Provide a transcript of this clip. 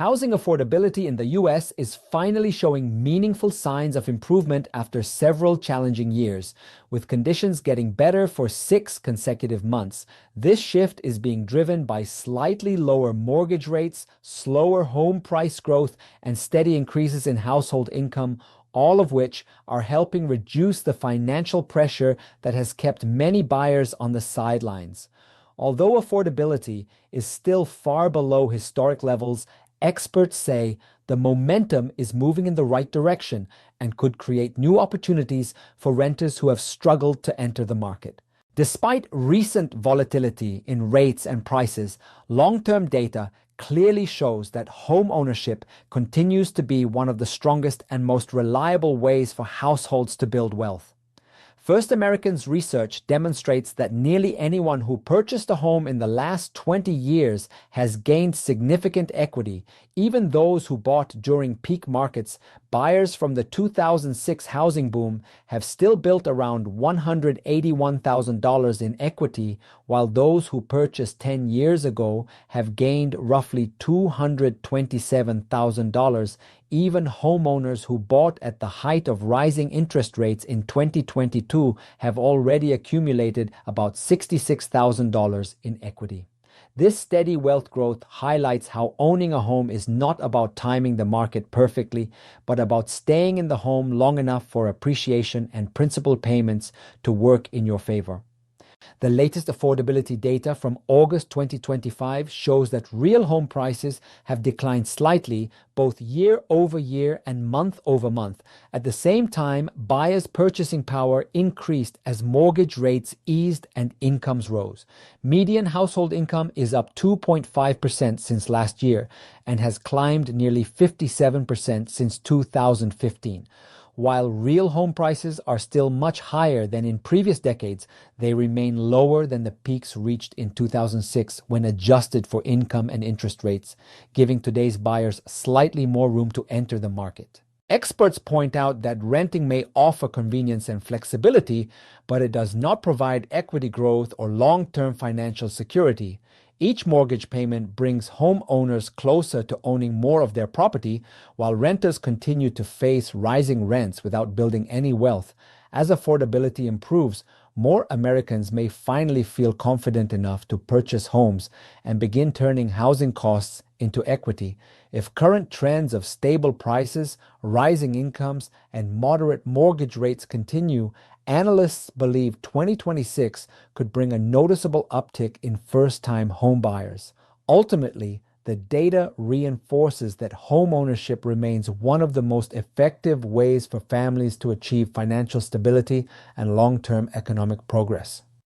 Housing affordability in the US is finally showing meaningful signs of improvement after several challenging years, with conditions getting better for 6 consecutive months. This shift is being driven by slightly lower mortgage rates, slower home price growth, and steady increases in household income, all of which are helping reduce the financial pressure that has kept many buyers on the sidelines. Although affordability is still far below historic levels, experts say the momentum is moving in the right direction and could create new opportunities for renters who have struggled to enter the market. Despite recent volatility in rates and prices, long-term data clearly shows that home ownership continues to be one of the strongest and most reliable ways for households to build wealth. First American's research demonstrates that nearly anyone who purchased a home in the last 20 years has gained significant equity. Even those who bought during peak markets, buyers from the 2006 housing boom, have still built around $181,000 in equity, while those who purchased 10 years ago have gained roughly $227,000. Even homeowners who bought at the height of rising interest rates in 2022 have already accumulated about $66,000 in equity. This steady wealth growth highlights how owning a home is not about timing the market perfectly, but about staying in the home long enough for appreciation and principal payments to work in your favor. The latest affordability data from August 2025 shows that real home prices have declined slightly both year over year and month over month. At the same time, buyers' purchasing power increased as mortgage rates eased and incomes rose. Median household income is up 2.5% since last year and has climbed nearly 57% since 2015. While real home prices are still much higher than in previous decades, they remain lower than the peaks reached in 2006 when adjusted for income and interest rates, giving today's buyers slightly more room to enter the market. Experts point out that renting may offer convenience and flexibility, but it does not provide equity growth or long-term financial security. Each mortgage payment brings homeowners closer to owning more of their property, while renters continue to face rising rents without building any wealth. As affordability improves, more Americans may finally feel confident enough to purchase homes and begin turning housing costs into equity. If current trends of stable prices, rising incomes, and moderate mortgage rates continue, analysts believe 2026 could bring a noticeable uptick in first-time home buyers. Ultimately, the data reinforces that home ownership remains one of the most effective ways for families to achieve financial stability and long-term economic progress.